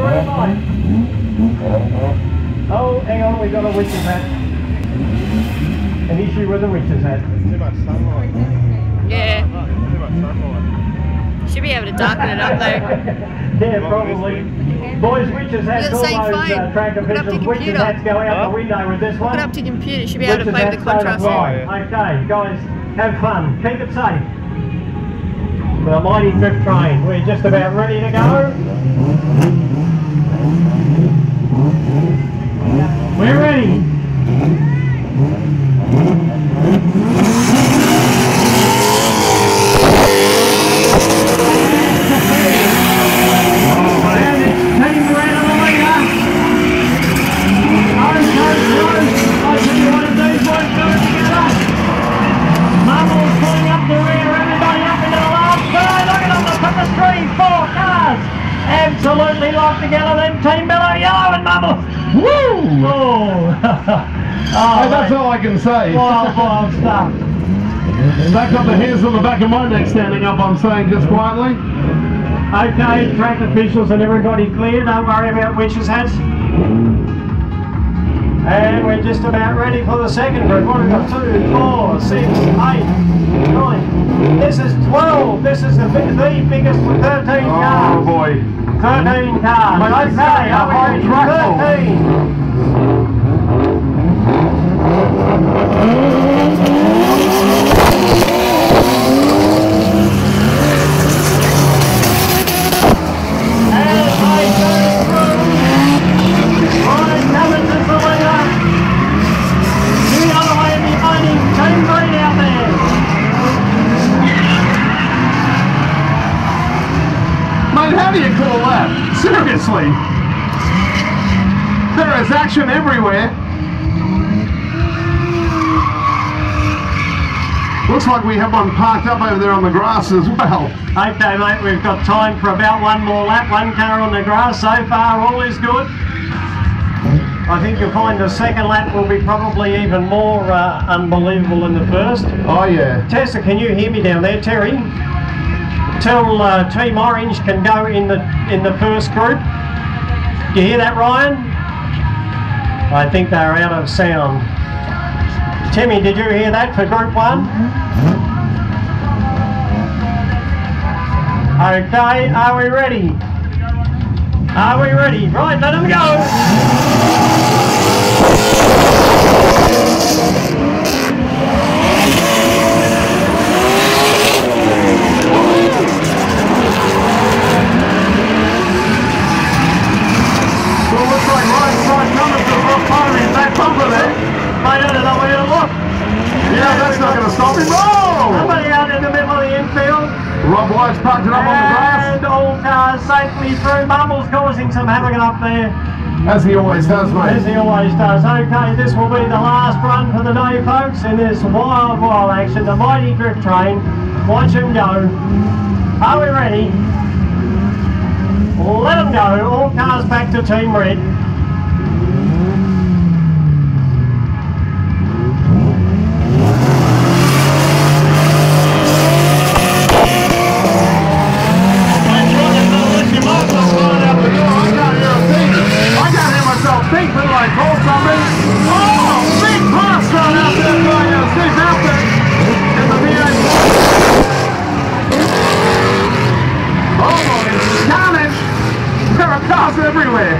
red light. Oh, hang on, we got a witch's hat. An issue with the witch's hat. Too much sunlight. Yeah. Too much sunlight. Should be able to darken it up though. Yeah, probably. Boys, witch's hats, all those track officials, witch's hats go out the window with this one. Put it up to your computer, you should be able to play with the contrast. Okay, guys, have fun. Keep it safe. The mighty drift train. We're just about ready to go. We're ready. Absolutely locked together, then Team Below Yellow and Mumble. Woo! Oh, That's all I can say. Wild stuff. Back up the hairs on the back of my neck standing up, I'm saying just quietly. Okay, track officials and everybody clear. Don't worry about witches' hats. And we're just about ready for the second group. What have we got? 2, 4, 6, 8, 9. This is 12. This is the biggest with 13 cars. Oh boy. 13 cars. Okay, are we ready? 13. How do you call that? Seriously. There is action everywhere. Looks like we have one parked up over there on the grass as well. Okay, mate, we've got time for about one more lap. One car on the grass. So far, all is good. I think you'll find the second lap will be probably even more unbelievable than the first. Oh, yeah. Tessa, can you hear me down there, Terry? Tell Team Orange can go in the first group. You hear that, Ryan? I think they're out of sound. Timmy, did you hear that for group 1? Okay, are we ready? Are we ready? Right, let them go. White's parked it up on the grass. And all cars safely through. Mumble's causing some havoc up there. As he always does, mate. As he always does. Okay, this will be the last run for the day, folks, in this wild action. The mighty drift train. Watch him go. Are we ready? Let them go. All cars back to Team Red. Everywhere.